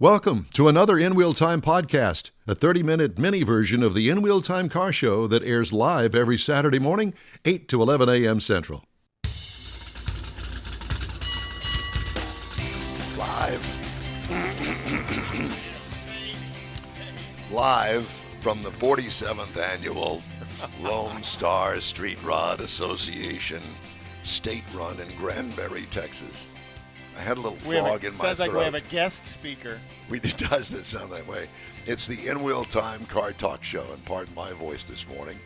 Welcome to another In Wheel Time podcast, a 30-minute mini version of the In Wheel Time car show that airs live every Saturday morning, 8 to 11 a.m. Central. Live from the 47th Annual Lone Star Street Rod Association, state-run in Granbury, Texas. I had a little frog in my throat. Sounds like we have a guest speaker. It does sound that way. It's the In Wheel Time Car Talk Show, and pardon my voice this morning.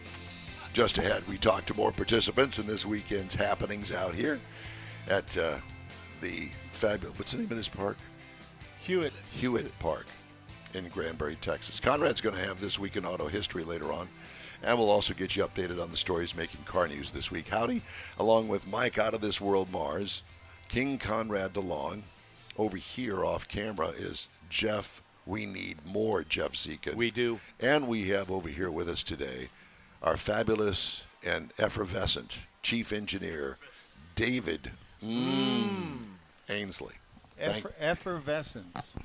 Just ahead, we talk to more participants in this weekend's happenings out here at the fabulous, what's the name of this park? Hewitt Park in Granbury, Texas. Konrad's going to have This Week in Auto History later on, and we'll also get you updated on the stories making car news this week. Howdy, along with Mike Out of This World Mars, King Konrad DeLong. Over here off camera is Jeff. We need more Jeff Zekin. We do. And we have over here with us today our fabulous and effervescent chief engineer, David Ainsley. Effervescence.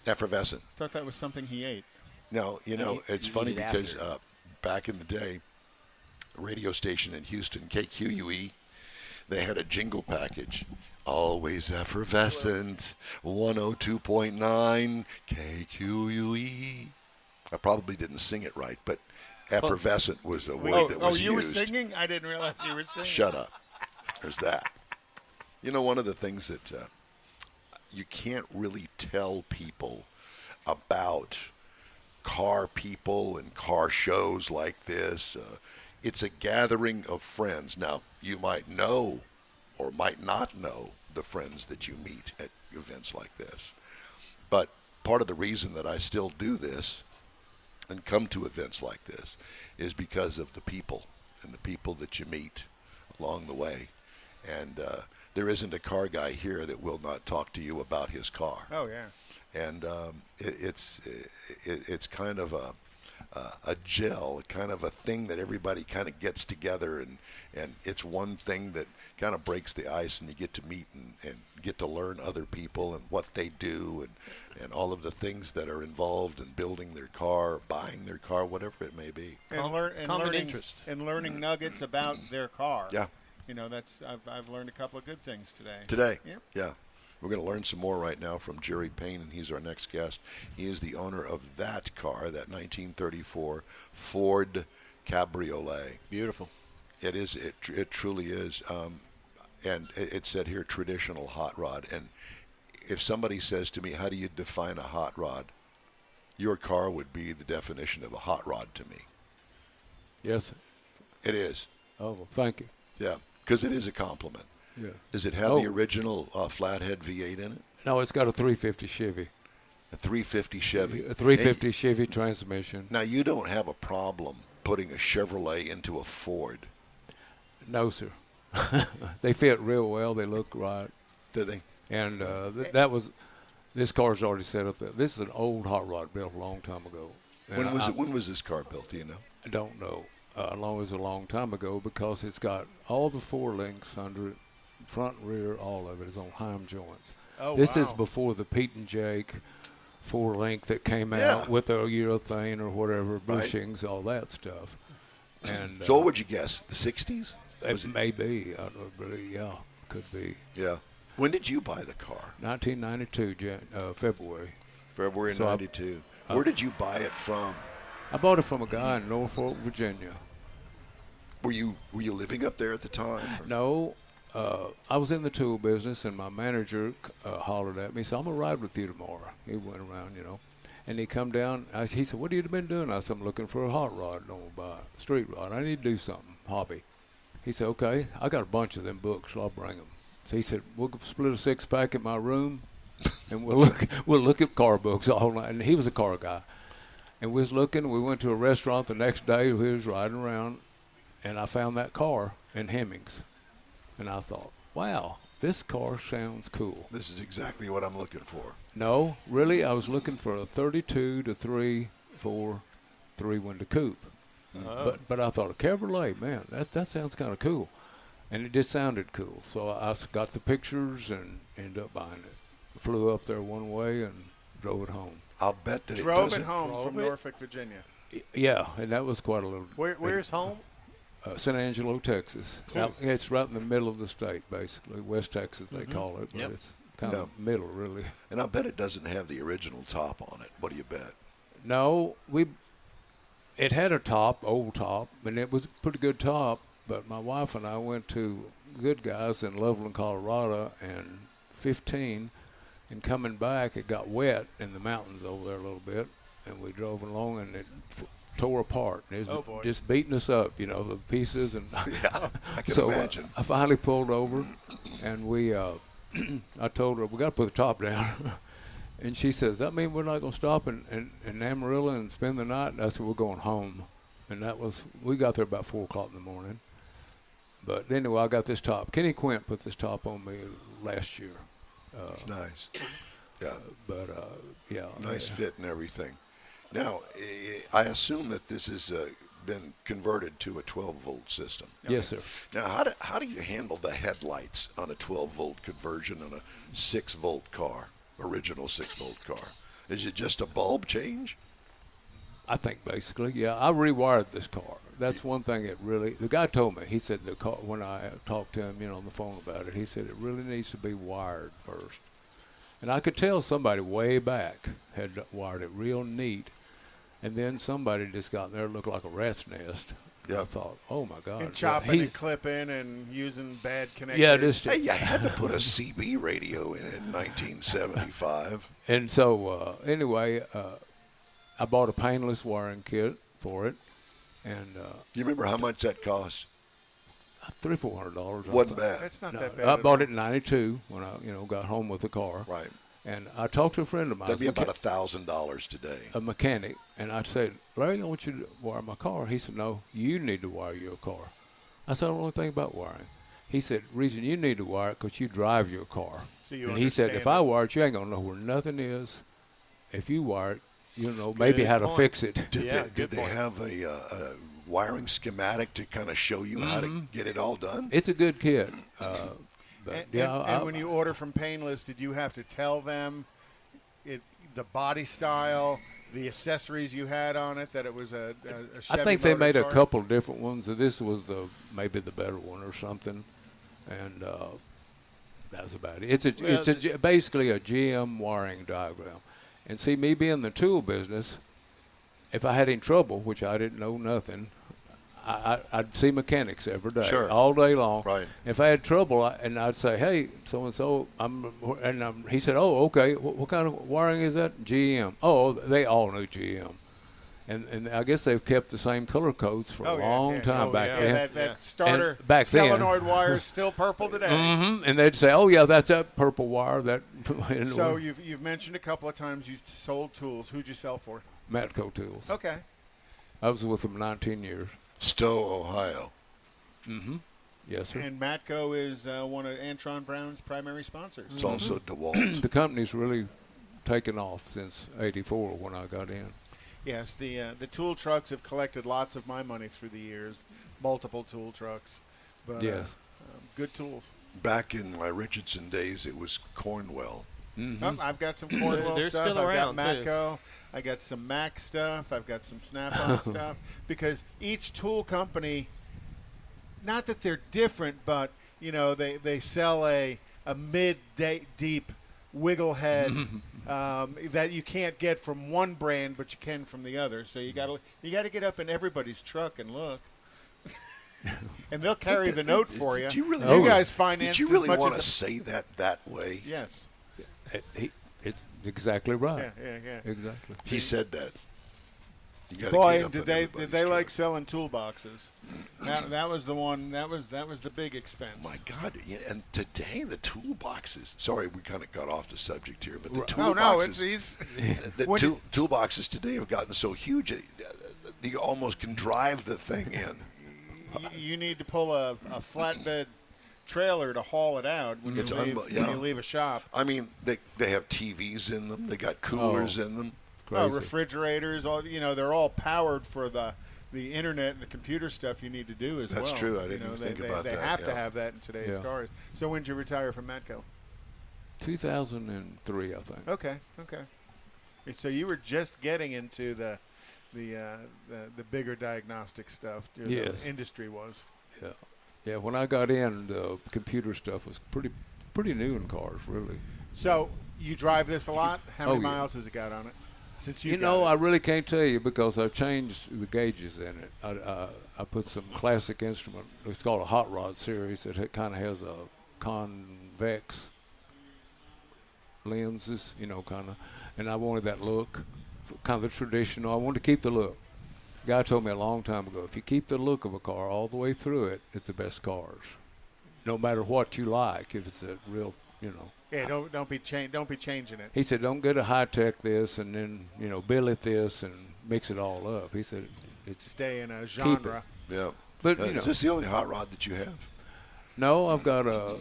Effervescent. Thought that was something he ate. No, it's funny because back in the day, a radio station in Houston, KQUE, they had a jingle package. Always effervescent, 102.9 KQUE. I probably didn't sing it right, but effervescent was the word that was used. Oh, you were singing? I didn't realize you were singing. Shut up. There's that. One of the things that you can't really tell people about car people and car shows like this. It's a gathering of friends. Now, you might know or might not know the friends that you meet at events like this. But part of the reason that I still do this and come to events like this is because of the people and the people that you meet along the way. And there isn't a car guy here that will not talk to you about his car. Oh, yeah. And it's kind of a gel, kind of a thing that everybody kind of gets together, and it's one thing that kind of breaks the ice, and you get to meet and get to learn other people and what they do and all of the things that are involved in building their car, or buying their car, whatever it may be. And learning nuggets about their car. Yeah. I've learned a couple of good things today. Yep. Yeah. We're going to learn some more right now from Jerry Payne, and he's our next guest. He is the owner of that car, that 1934 Ford Cabriolet. Beautiful. It is. It truly is. And it said here, traditional hot rod. And if somebody says to me, how do you define a hot rod? Your car would be the definition of a hot rod to me. Yes. It is. Oh, well, thank you. Yeah, because it is a compliment. Yeah. Does it have the original flathead V8 in it? No, it's got a 350 Chevy. A 350 Chevy. A 350 Chevy transmission. Now, you don't have a problem putting a Chevrolet into a Ford. No, sir. They fit real well. They look right. Do they? And this car's already set up there. This is an old hot rod built a long time ago. When was this car built, do you know? I don't know. As a long time ago, because it's got all the four links under it, front and rear, all of it is on Heim joints. Oh, this wow. is before the Pete and Jake four-link that came out with the urethane or whatever, bushings, all that stuff. And so what would you guess, the 60s? It may be. I don't really, could be. Yeah. When did you buy the car? 1992, February. February 92. Where did you buy it from? I bought it from a guy in Norfolk, Virginia. Were you living up there at the time? Or? No. I was in the tool business, and my manager hollered at me, said, I'm going to ride with you tomorrow. He went around, And he come down. He said, what have you been doing? I said, I'm looking for a hot rod. Don't buy a street rod. I need to do something, hobby. He said, okay, I got a bunch of them books, so I'll bring them. So he said, we'll split a six-pack in my room, and we'll look at car books all night. And he was a car guy. And we was looking. We went to a restaurant the next day. We was riding around, and I found that car in Hemmings. And I thought, wow, this car sounds cool. This is exactly what I'm looking for. No, really, I was looking for a 32 to 3.4 three-window coupe. But I thought, a Cabriolet, man, that sounds kind of cool. And it just sounded cool. So I got the pictures and ended up buying it. Flew up there one way and drove it home. I'll bet that Drove it it home from Norfolk, Virginia. Yeah, and that was quite a little. Where's home? San Angelo, Texas. Now, it's right in the middle of the state, basically. West Texas, they call it, but it's kind of middle, really. And I'll bet it doesn't have the original top on it. What do you bet? No, it had a top, old top, and it was a pretty good top, but my wife and I went to Good Guys in Loveland, Colorado, and 15, and coming back, it got wet in the mountains over there a little bit, and we drove along, and it tore apart. It was just beating us up, the pieces. And Yeah, I can so imagine. I finally pulled over, and we, I told her, we got to put the top down. And she says, that mean we're not going to stop in Amarillo and spend the night? And I said, we're going home. And we got there about 4 o'clock in the morning. But anyway, I got this top. Kenny Quint put this top on me last year. It's nice. Yeah. Yeah. Nice fit and everything. Now, I assume that this has been converted to a 12-volt system. Yes, sir. Now, how do you handle the headlights on a 12-volt conversion on a 6-volt car, original 6-volt car? Is it just a bulb change? I think basically, yeah. I rewired this car. That's one thing the guy told me, he said the car, when I talked to him, on the phone about it, he said it really needs to be wired first. And I could tell somebody way back had wired it real neat. And then somebody just got in there, looked like a rat's nest. Yeah. I thought, oh my God. And chopping and clipping and using bad connectors. Yeah, hey, you had to put a CB radio in 1975. And so, anyway, I bought a painless wiring kit for it. And do you remember how much that cost? $300-400. Wasn't bad. That's not that bad. I bought it in '92 when I, got home with the car. Right. And I talked to a friend of mine. That'd be about $1,000 today. A mechanic. And I said, Larry, I want you to wire my car. He said, no, you need to wire your car. I said, I don't know anything about wiring. He said, reason you need to wire it because you drive your car. So you and he said, if I wire it, you ain't going to know where nothing is. If you wire it, you'll know maybe how to fix it. Did they have a wiring schematic to kind of show you how to get it all done? It's a good kit. And when you order from Painless, did you have to tell them the body style, the accessories you had on it, that it was a Chevy I think they made car? a couple different ones. This was maybe the better one or something, and that was about it. It's basically a GM wiring diagram. And see, me being in the tool business, if I had any trouble, which I didn't know nothing, I'd see mechanics every day, all day long. Right. If I had trouble, and I'd say, "Hey, so and so," he said, "Oh, okay. What kind of wiring is that?" GM. Oh, they all knew GM, and I guess they've kept the same color codes for a long time back then. That starter back solenoid wire is still purple today. Mm-hmm. And they'd say, "Oh yeah, that's that purple wire." So you've mentioned a couple of times you sold tools. Who'd you sell for? Matco Tools. Okay. I was with them 19 years. Stowe, Ohio. Mm-hmm. Yes, sir. And Matco is one of Antron Brown's primary sponsors. It's also DeWalt. The company's really taken off since '84 when I got in. Yes, the tool trucks have collected lots of my money through the years, multiple tool trucks. But, yes. Good tools. Back in my Richardson days, it was Cornwell. Mm-hmm. I've got some Cornwell They're stuff. still I've around, got Matco. I got some Mac stuff. I've got some Snap-on stuff. Because each tool company, not that they're different, but they sell a mid-deep wiggle head that you can't get from one brand, but you can from the other. So you got to get up in everybody's truck and look. And they'll carry the note for you. You guys finance. Did you really want to say that way? Yes. It's exactly right. Yeah. Exactly. He said that. Boy, did they like selling toolboxes? That was the one. That was the big expense. My God! And today the toolboxes. Sorry, we kind of got off the subject here, but the toolboxes. No, it's these. Toolboxes today have gotten so huge, you almost can drive the thing in. You need to pull a flatbed trailer to haul it out when you leave a shop. I mean, they have TVs in them. They got coolers in them. Refrigerators. They're all powered for the internet and the computer stuff you need to do as well. That's true. I didn't even think about that. They have to have that in today's cars. So when did you retire from Matco? 2003, I think. Okay. So you were just getting into the bigger diagnostic stuff. Yes. The industry was. Yeah. Yeah, when I got in, the computer stuff was pretty new in cars, really. So you drive this a lot? How many yeah. miles has it got on it? Since You know, I really can't tell you because I've changed the gauges in it. I put some classic instrument. It's called a hot rod series that kind of has a convex lenses, kind of. And I wanted that look, kind of the traditional. I wanted to keep the look. Guy told me a long time ago, if you keep the look of a car all the way through it, it's the best cars. No matter what you like, if it's a real, Yeah, don't be changing it. He said, don't get a high-tech this and then, billet this and mix it all up. He said, stay in a genre. Yeah. But, is this the only hot rod that you have? No, I've got a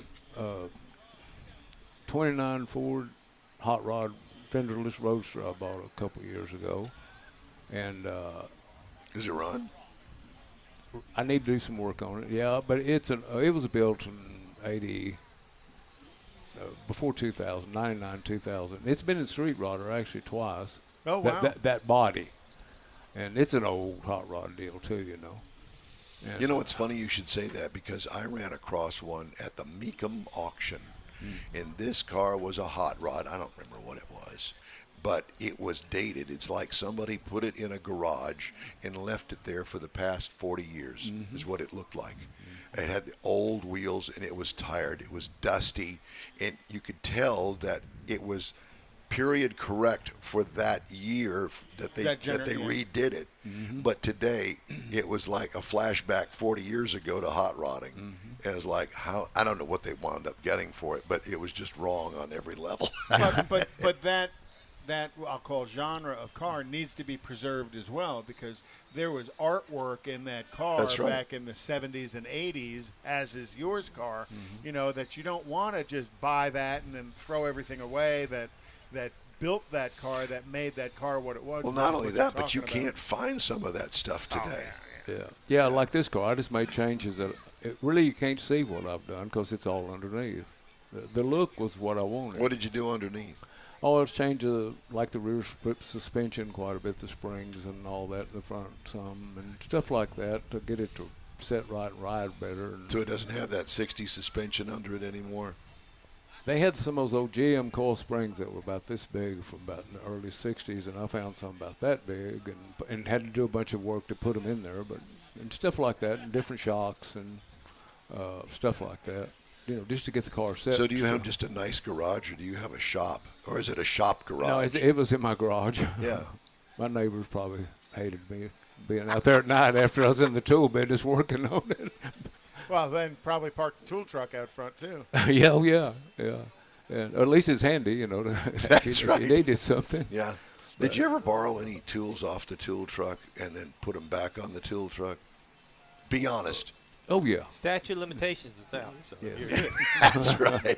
29 Ford hot rod fenderless roadster I bought a couple years ago. And does it run? I need to do some work on it. Yeah, but it was built in 80 before 2000, 99, 2000. It's been in street rodder actually twice. Oh, wow. That body. And it's an old hot rod deal too, And You know, it's funny you should say that because I ran across one at the Meekum auction. And this car was a hot rod. I don't remember what it was. But it was dated. It's like somebody put it in a garage and left it there for the past 40 years is what it looked like. It had the old wheels and it was tired. It was dusty. And you could tell that it was period correct for that year that they redid it. But today it was like a flashback 40 years ago to hot rodding. And it was like, I don't know what they wound up getting for it, but it was just wrong on every level. but that I'll call genre of car needs to be preserved as well because there was artwork in that car back in the 70s and 80s, as is yours car, that you don't want to just buy that and then throw everything away that built that car, that made that car what it was. Well, not only that, but you can't find some of that stuff today. Yeah, like this car, I just made changes that really you can't see what I've done because it's all underneath. The look was what I wanted. What did you do underneath? Oh, it's changed like the rear suspension quite a bit, the springs and all that, the front some, and stuff like that to get it to set right and ride better. So it doesn't have that 60 suspension under it anymore? They had some of those old GM coil springs that were about this big from about in the early 60s, and I found some about that big and had to do a bunch of work to put them in there, and stuff like that, and different shocks and stuff like that. Just to get the car set. So do you have just a nice garage, or do you have a shop, or is it a shop garage? No, it was in my garage. Yeah. My neighbors probably hated me being out there at night after I was in the tool business working on it. Well, then probably park the tool truck out front too. Yeah. And at least it's handy, That's right. If you needed something. Yeah. Did you ever borrow any tools off the tool truck and then put them back on the tool truck? Be honest. Oh, yeah. Statute of limitations is out. So That's right.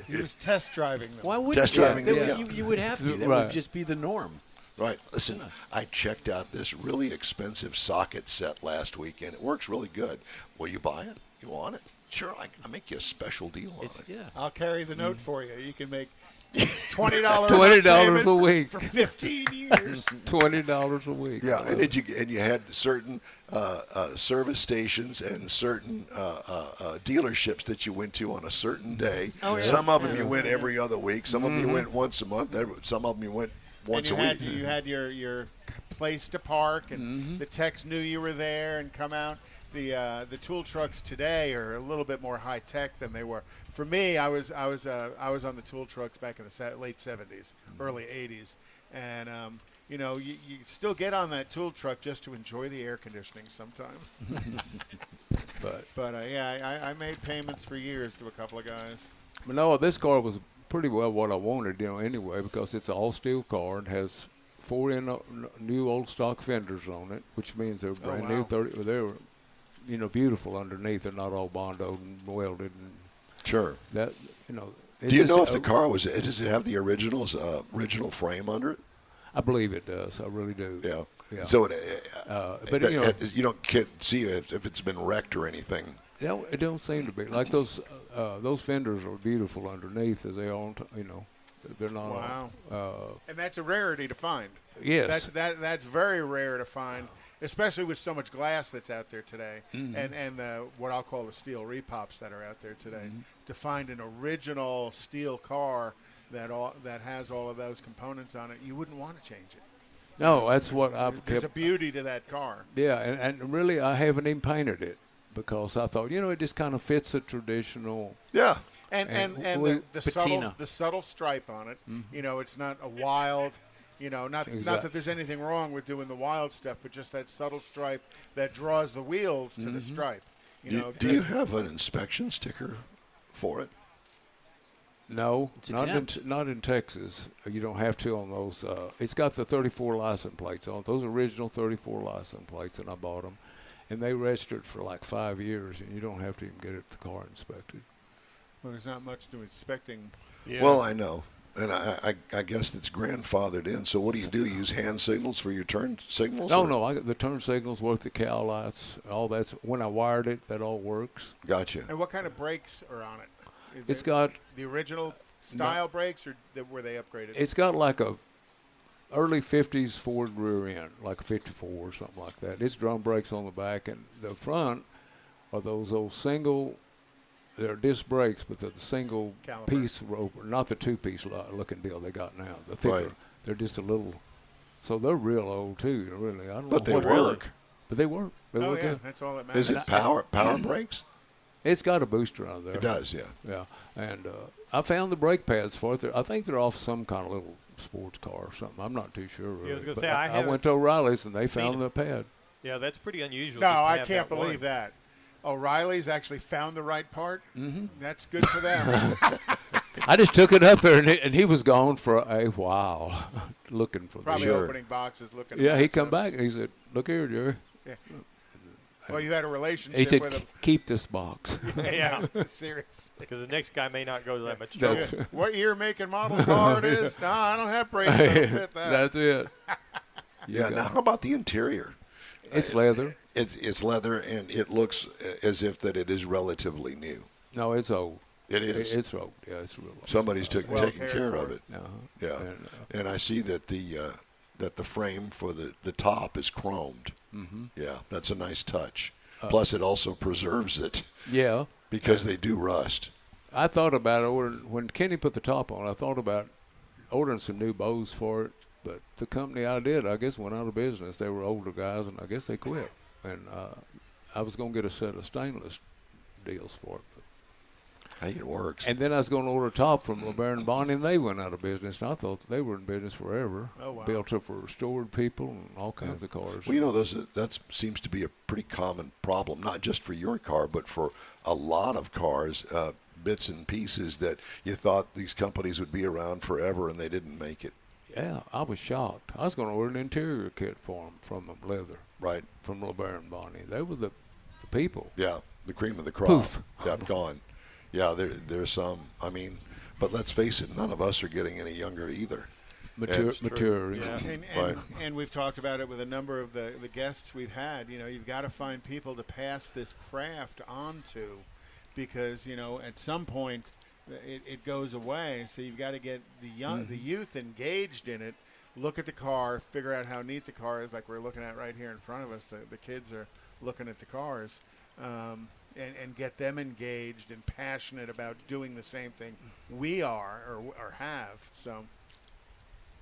He was test driving them. Why would Test you? driving them, That yeah. you would have to. That Right. would just be the norm. Right. Listen, I checked out this really expensive socket set last weekend. It works really good. Will you buy it? You want it? Sure, I'll make you a special deal on it. Yeah. I'll carry the note for you. You can make $20 $20 a week for 15 years. $20 a week. Yeah, and you had certain service stations and certain dealerships that you went to on a certain day. Oh, yeah. Some of them you went every other week. Some of them you went once a month. Some of them you went once a week. You had your place to park, and the techs knew you were there and come out. The tool trucks today are a little bit more high tech than they were. For me, I was on the tool trucks back in the late 70s, early 80s, and you still get on that tool truck just to enjoy the air conditioning sometime. But I made payments for years to a couple of guys. But no, this car was pretty well what I wanted, anyway, because it's an all-steel car and has 4 new old stock fenders on it, which means they're brand new. They're beautiful underneath. They're not all bondoed and welded. And Sure. that, Do you know if the car does it have the original frame under it? I believe it does. I really do. Yeah. So but you can't see if it's been wrecked or anything. It don't seem to be like those fenders are beautiful underneath as they are. They're not. Wow. And that's a rarity to find. Yes. That's very rare to find, especially with so much glass that's out there today, Mm-hmm. and what I'll call the steel repops that are out there today. To find an original steel car that has all of those components on it, you wouldn't want to change it. No, that's what I've There's kept. a beauty to that car. Yeah, and really, I haven't even painted it because I thought, it just kind of fits a traditional. Yeah. And we- the subtle stripe on it. It's not a wild. Not that there's anything wrong with doing the wild stuff, but just that subtle stripe that draws the wheels to the stripe. Do you have an inspection sticker for it? No, It's not exempt. not in Texas. You don't have to on those. It's got the 34 license plates on it. Those original 34 license plates, and I bought them. And they registered for like 5 years, and you don't have to even get the car inspected. Well, there's not much to inspecting. Yeah. Well, I know. And I guess it's grandfathered in. So what do? Use hand signals for your turn signals? No, I got the turn signals, work the cow lights, all that's. When I wired it, that all works. Gotcha. And what kind of brakes are on it? It's got the original style brakes, or were they upgraded? It's got like a early 50s Ford rear end, like a 54 or something like that. It's drum brakes on the back, and the front are those old single. They're disc brakes, but they're the single Caliper. piece rope, not the two-piece looking deal they got now. The thicker, Right. they're just a little. So they're real old too, really. I don't But know they what work. But they work. They Oh work yeah, good. that's all that matters. Is it power brakes? It's got a booster on there. It does, yeah. Yeah, and I found the brake pads for it. I think they're off some kind of little sports car or something. I'm not too sure. Really. I was gonna But say, I haven't went to O'Reilly's and they seen found it. the pad. Yeah, that's pretty unusual. No, just to I have can't that believe one. that. O'Reilly's actually found the right part. Mm-hmm. That's good for them. I just took it up there and he was gone for a while, looking for Probably the. Sure. opening boxes, looking. Yeah, he at come stuff. back and he said, "Look here, Jerry." Yeah. Well, you had a He relationship said, with him. "Keep this box." Yeah, Seriously. because the next guy may not go to that much That's- trouble. What year, make, and model car it is? No, I don't have brakes that'll fit that. That's it. Yeah. Now, how about the interior? It's leather. It's leather, and it looks as if that it is relatively new. No, it's old. It is. It's old. Yeah, it's real old. Somebody's taking well care cared of for. it. Uh-huh. Yeah. And, And I see that the frame for the top is chromed. Mm-hmm. Yeah, that's a nice touch. Plus, it also preserves it yeah. because they do rust. I thought about ordering, when Kenny put the top on, I thought about ordering some new bows for it, but the company I did, I guess, went out of business. They were older guys, and I guess they quit. And I was going to get a set of stainless deals for it. Hey, it works. And then I was going to order a top from LeBaron Bonney, and they went out of business. And I thought they were in business forever. Oh, wow. Built up for restored people and all kinds of cars. Well, that seems to be a pretty common problem, not just for your car, but for a lot of cars, bits and pieces that you thought these companies would be around forever, and they didn't make it. Yeah, I was shocked. I was going to order an interior kit for them from them, leather, Right? from LeBaron Bonney. They were the people. Yeah, the cream of the crop. Poof. Yeah, gone. Yeah, there's some. I mean, but let's face it, none of us are getting any younger either. Mature. Yeah. And, and we've talked about it with a number of the guests we've had. You've got to find people to pass this craft on to, because at some point it goes away. So you've got to get the youth engaged in it. Look at the car, figure out how neat the car is, like we're looking at right here in front of us. The kids are looking at the cars, and get them engaged and passionate about doing the same thing we are or have. So.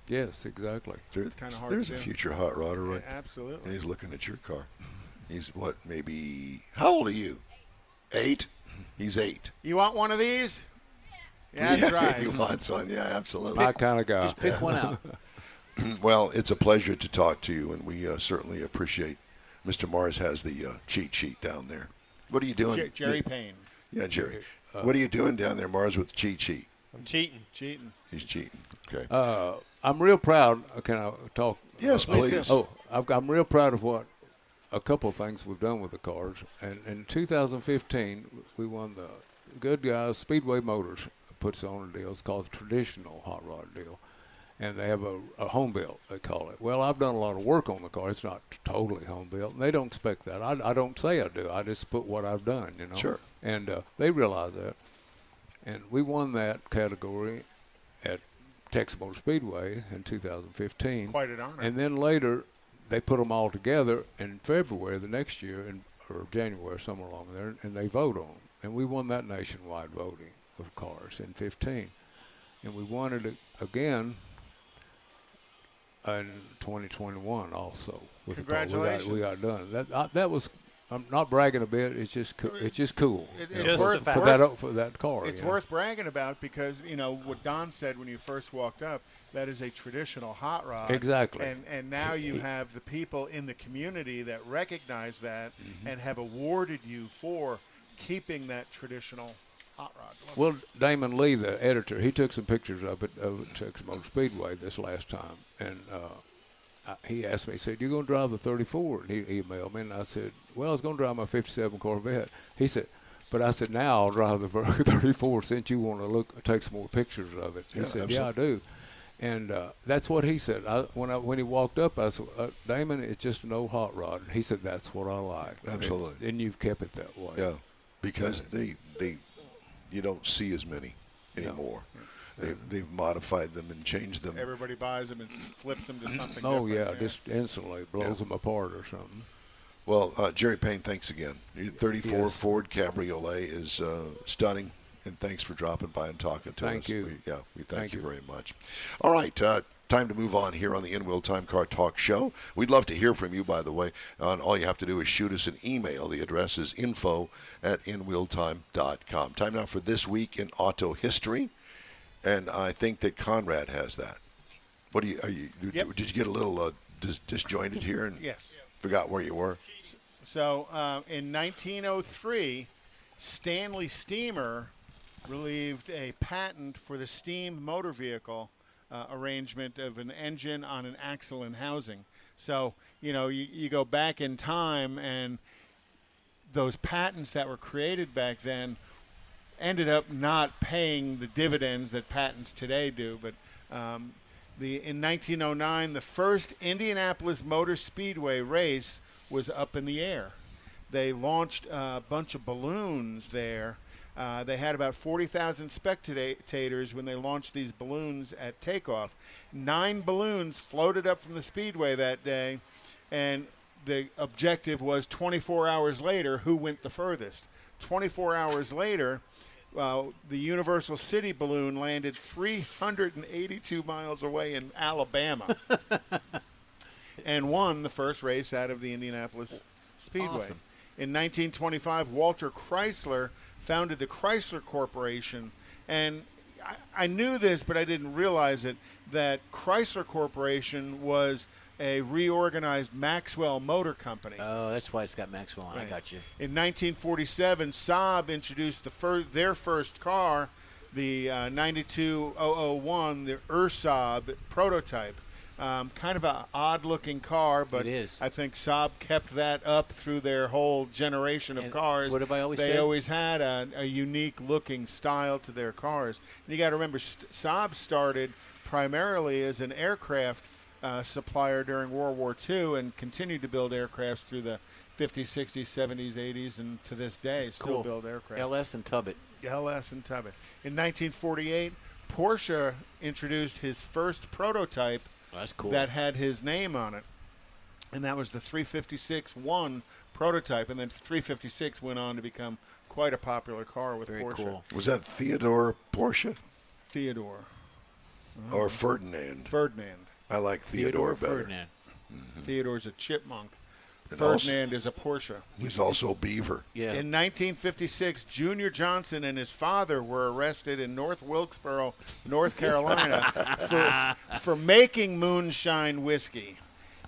Yes, exactly. It's kinda hard There's to a do. future hot rodder, right? Absolutely. And he's looking at your car. He's what? Maybe. How old are you? 8. He's 8. You want one of these? Yeah, that's Yeah, He right. wants one. Yeah, absolutely. My kind of guy. Just pick one out. Well, it's a pleasure to talk to you, and we certainly appreciate. Mr. Mars has the cheat sheet down there. What are you doing? Jerry Payne. Yeah, Jerry. What are you doing down there, Mars, with the cheat sheet? I'm cheating. Cheating. He's cheating. Okay. I'm real proud. Can I talk? Yes, please. I'm real proud of what a couple of things we've done with the cars. And in 2015, we won the Good Guys Speedway Motors puts on a deal. It's called the traditional hot rod deal. And they have a home built, they call it. Well, I've done a lot of work on the car. It's not totally home built. And they don't expect that. I don't say I do. I just put what I've done, Sure. And they realize that. And we won that category at Texas Motor Speedway in 2015. Quite an honor. And then later, they put them all together in February the next year, or January, somewhere along there, and they vote on them. And we won that nationwide voting of cars in 15. And we won it again in 2021 also. With Congratulations. We got done. That was, I'm not bragging a bit, it's just cool. Just worth, the for that car. It's worth bragging about because, what Don said when you first walked up, that is a traditional hot rod. Exactly. And now you have the people in the community that recognize that and have awarded you for keeping that traditional hot rod. Well, Damon Lee, the editor, he took some pictures of Texas Motor Speedway this last time, and he asked me, he said, "You going to drive the 34?" And he emailed me, and I said, "Well, I was going to drive my 57 Corvette." He said, "But I said, now I'll drive the 34 since you want to take some more pictures of it." He said, absolutely. "Yeah, I do." And that's what he said. When he walked up, I said, "Damon, it's just an old hot rod." And he said, "That's what I like." Absolutely. And you've kept it that way. Yeah, because you don't see as many anymore. No. They've modified them and changed them. Everybody buys them and flips them to something Oh, different. yeah, just instantly blows them apart or something. Well, Jerry Payne, thanks again. Your 34 Ford Cabriolet is stunning, and thanks for dropping by and talking to us. Thank you. We thank you very much. All right, time to move on here on the In-Wheel Time Car Talk Show. We'd love to hear from you, by the way. All you have to do is shoot us an email. The address is info@inwheeltime.com. Time now for This Week in Auto History, and I think that Konrad has that. What Did you get a little disjointed here and Yes. forgot where you were? So in 1903, Stanley Steamer relieved a patent for the steam motor vehicle arrangement of an engine on an axle and housing. So, you go back in time, and those patents that were created back then ended up not paying the dividends that patents today do. But in 1909, the first Indianapolis Motor Speedway race was up in the air. They launched a bunch of balloons there. They had about 40,000 spectators when they launched these balloons at takeoff. 9 balloons floated up from the speedway that day, and the objective was 24 hours later, who went the furthest. 24 hours later, the Universal City balloon landed 382 miles away in Alabama and won the first race out of the Indianapolis Speedway. Awesome. In 1925, Walter Chrysler founded the Chrysler Corporation, and I knew this, but I didn't realize it, that Chrysler Corporation was a reorganized Maxwell Motor Company. Oh, that's why it's got Maxwell on. Right. I got you. In 1947, Saab introduced their first car, the 92001, the Saab prototype. Kind of an odd-looking car, but it is. I think Saab kept that up through their whole generation of cars. What have I always they said? They always had a unique-looking style to their cars. And you got to remember, Saab started primarily as an aircraft supplier during World War II and continued to build aircrafts through the 50s, 60s, 70s, 80s, and to this day That's still cool. build aircraft. LS and Tubbit. LS and Tubbit. In 1948, Porsche introduced his first prototype That's cool. that had his name on it, and that was the 356-1 prototype, and then 356 went on to become quite a popular car with Very Porsche. cool. Was that Theodore Porsche Theodore. or Ferdinand? Ferdinand. I like Theodore better. Ferdinand. Theodore's a chipmunk. And Ferdinand is a Porsche. He's also Beaver. Yeah. In 1956, Junior Johnson and his father were arrested in North Wilkesboro, North Carolina, for making moonshine whiskey.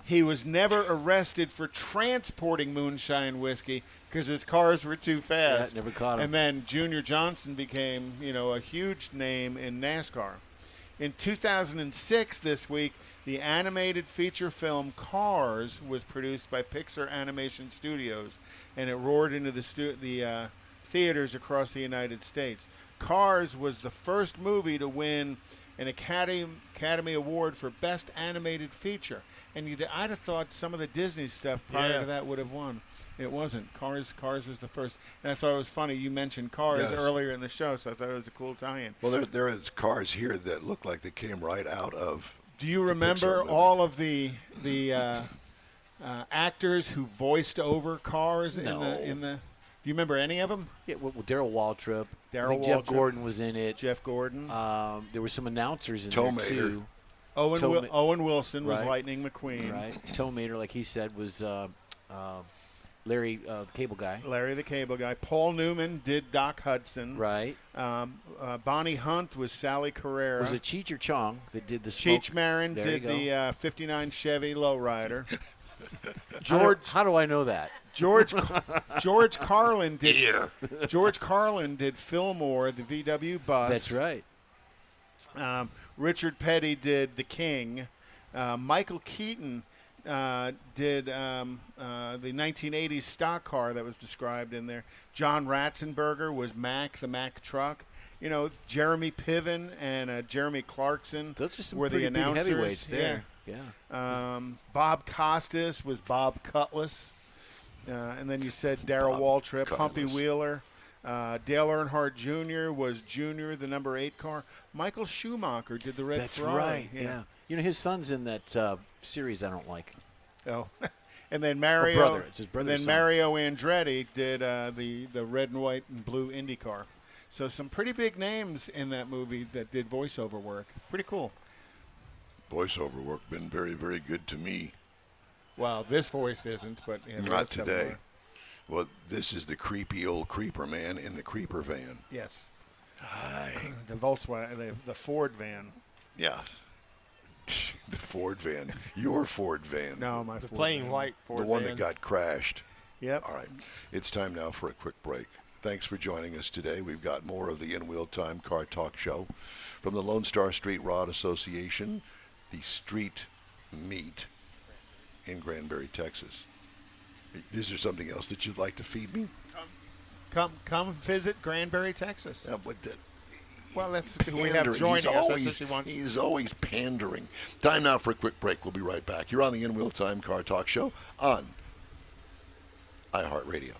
He was never arrested for transporting moonshine whiskey because his cars were too fast. Yeah, never caught him. And then Junior Johnson became, a huge name in NASCAR. In 2006, this week, the animated feature film Cars was produced by Pixar Animation Studios, and it roared into the theaters across the United States. Cars was the first movie to win an Academy Award for Best Animated Feature. And I'd have thought some of the Disney stuff prior to that would have won. It wasn't. Cars was the first. And I thought it was funny. You mentioned Cars Yes. earlier in the show, so I thought it was a cool tie-in. Well, there is cars here that look like they came right out of. Do you the remember Pixar movie. all of the actors who voiced over Cars in No. the? Do you remember any of them? Yeah, well, Daryl Waltrip. I Daryl think Jeff Waltrip. Gordon was in it. Jeff Gordon. There were some announcers in Tow there, Mater. too. Owen Wilson was Right. Lightning McQueen. Right. Tow Mater, like he said, was Larry, the cable guy. Larry the Cable Guy. Paul Newman did Doc Hudson. Right. Bonnie Hunt was Sally Carrera. Was it Cheech or Chong that did the smoke? Cheech Marin There did you go. the 59 Chevy Lowrider. How do I know that? George Carlin did Here. George Carlin did Fillmore, the VW bus. That's right. Richard Petty did The King. Michael Keaton did the 1980s stock car that was described in there. John Ratzenberger was Mack, the Mack truck. You know, Jeremy Piven and Jeremy Clarkson Those are some were the pretty big announcers. heavyweights there. Yeah. Bob Costas was Bob Cutlass. And then you said Darrell Bob Waltrip, Cutlass. Humpy Wheeler. Dale Earnhardt Jr. was Junior, the number 8 car. Michael Schumacher did the red That's Ferrari. right. Yeah. You know, his son's in that series I don't like. Oh. And then Mario, brother. It's his and brother's then son. Mario Andretti did the red and white and blue IndyCar. So some pretty big names in that movie that did voiceover work. Pretty cool. Voiceover work been very, very good to me. Well, this voice isn't, but yeah, the Not rest of them today. were. Well, this is the creepy old creeper man in the creeper van. Yes, Hi. the Volkswagen, the Ford van. Yeah. The Ford van. Your Ford van. No, my The Ford plain van. white Ford The one van. that got crashed. Yep. All right. It's time now for a quick break. Thanks for joining us today. We've got more of the In Wheel Time Car Talk Show from the Lone Star Street Rod Association, the street meet in Granbury, Texas. Is there something else that you'd like to feed me? Come visit Granbury, Texas. Yeah, but that, Well, that's who we have pandering. joining us. That's He's what he wants. he's always pandering. Time now for a quick break. We'll be right back. You're on the In Wheel Time Car Talk Show on iHeartRadio.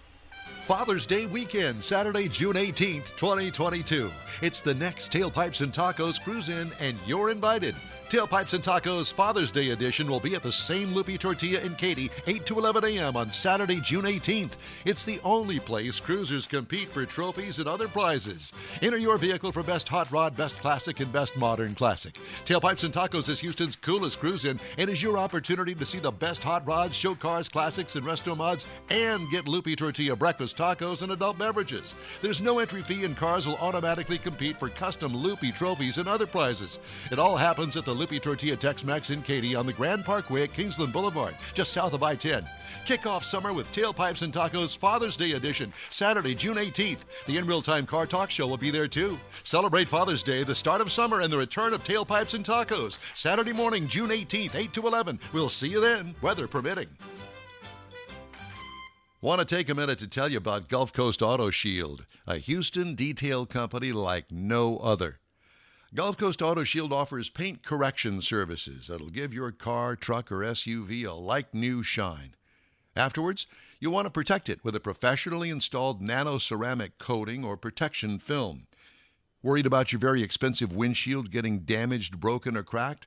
Father's Day weekend, Saturday, June 18th, 2022. It's the next Tailpipes and Tacos Cruise In, and you're invited. Tailpipes and Tacos Father's Day edition will be at the same Loopy Tortilla in Katy, 8 to 11 a.m. on Saturday, June 18th. It's the only place cruisers compete for trophies and other prizes. Enter your vehicle for Best Hot Rod, Best Classic, and Best Modern Classic. Tailpipes and Tacos is Houston's coolest cruise in and is your opportunity to see the best hot rods, show cars, classics, and resto mods, and get Loopy Tortilla breakfast tacos and adult beverages. There's no entry fee, and cars will automatically compete for custom Loopy trophies and other prizes. It all happens at the Loopy Tortilla Tex-Mex in Katy on the Grand Parkway at Kingsland Boulevard, just south of I-10. Kick off summer with Tailpipes and Tacos Father's Day edition, Saturday, June 18th. The In Real Time Car Talk Show will be there too. Celebrate Father's Day, the start of summer, and the return of Tailpipes and Tacos. Saturday morning, June 18th, 8 to 11. We'll see you then, weather permitting. Want to take a minute to tell you about Gulf Coast Auto Shield, a Houston detail company like no other. Gulf Coast Auto Shield offers paint correction services that'll give your car, truck, or SUV a like-new shine. Afterwards, you'll want to protect it with a professionally installed nano-ceramic coating or protection film. Worried about your very expensive windshield getting damaged, broken, or cracked?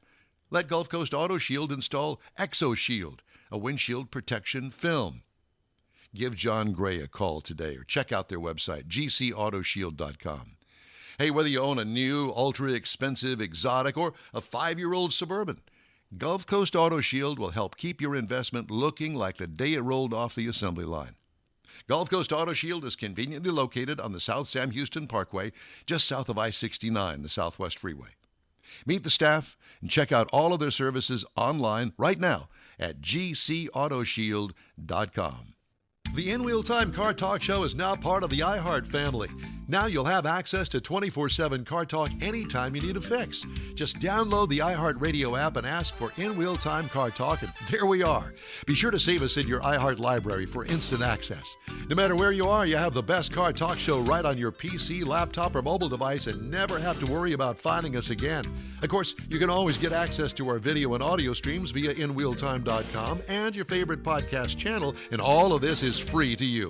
Let Gulf Coast Auto Shield install Exo Shield, a windshield protection film. Give John Gray a call today or check out their website, gcautoshield.com. Hey, whether you own a new, ultra-expensive, exotic, or a 5-year-old Suburban, Gulf Coast Auto Shield will help keep your investment looking like the day it rolled off the assembly line. Gulf Coast Auto Shield is conveniently located on the South Sam Houston Parkway, just south of I-69, the Southwest Freeway. Meet the staff and check out all of their services online right now at gcautoshield.com. The In Wheel Time Car Talk Show is now part of the iHeart family. Now you'll have access to 24/7 Car Talk anytime you need a fix. Just download the iHeart Radio app and ask for In Wheel Time Car Talk, and there we are. Be sure to save us in your iHeart library for instant access. No matter where you are, you have the best Car Talk Show right on your PC, laptop, or mobile device and never have to worry about finding us again. Of course, you can always get access to our video and audio streams via InWheelTime.com and your favorite podcast channel, and all of this is free to you.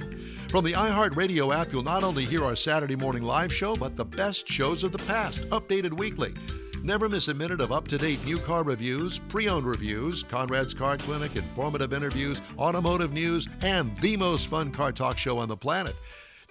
From the iHeart Radio app, you'll not only hear our Saturday morning live show, but the best shows of the past, updated weekly. Never miss a minute of up-to-date new car reviews, pre-owned reviews, Konrad's Car Clinic, informative interviews, automotive news, and the most fun car talk show on the planet.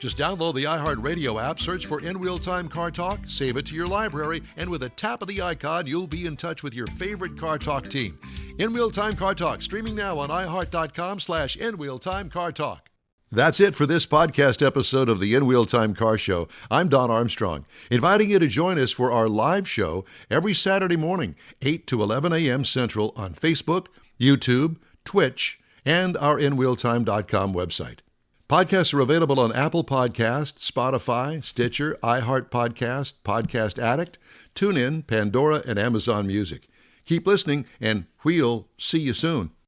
Just download the iHeart Radio app, search for In Real Time Car Talk, save it to your library, and with a tap of the icon, you'll be in touch with your favorite Car Talk team. In Real Time Car Talk, streaming now on iHeart.com/In Real Time Car Talk. That's it for this podcast episode of the In Wheel Time Car Show. I'm Don Armstrong, inviting you to join us for our live show every Saturday morning, 8 to 11 a.m. Central on Facebook, YouTube, Twitch, and our InWheelTime.com website. Podcasts are available on Apple Podcasts, Spotify, Stitcher, iHeart Podcast, Podcast Addict, TuneIn, Pandora, and Amazon Music. Keep listening, and we'll see you soon.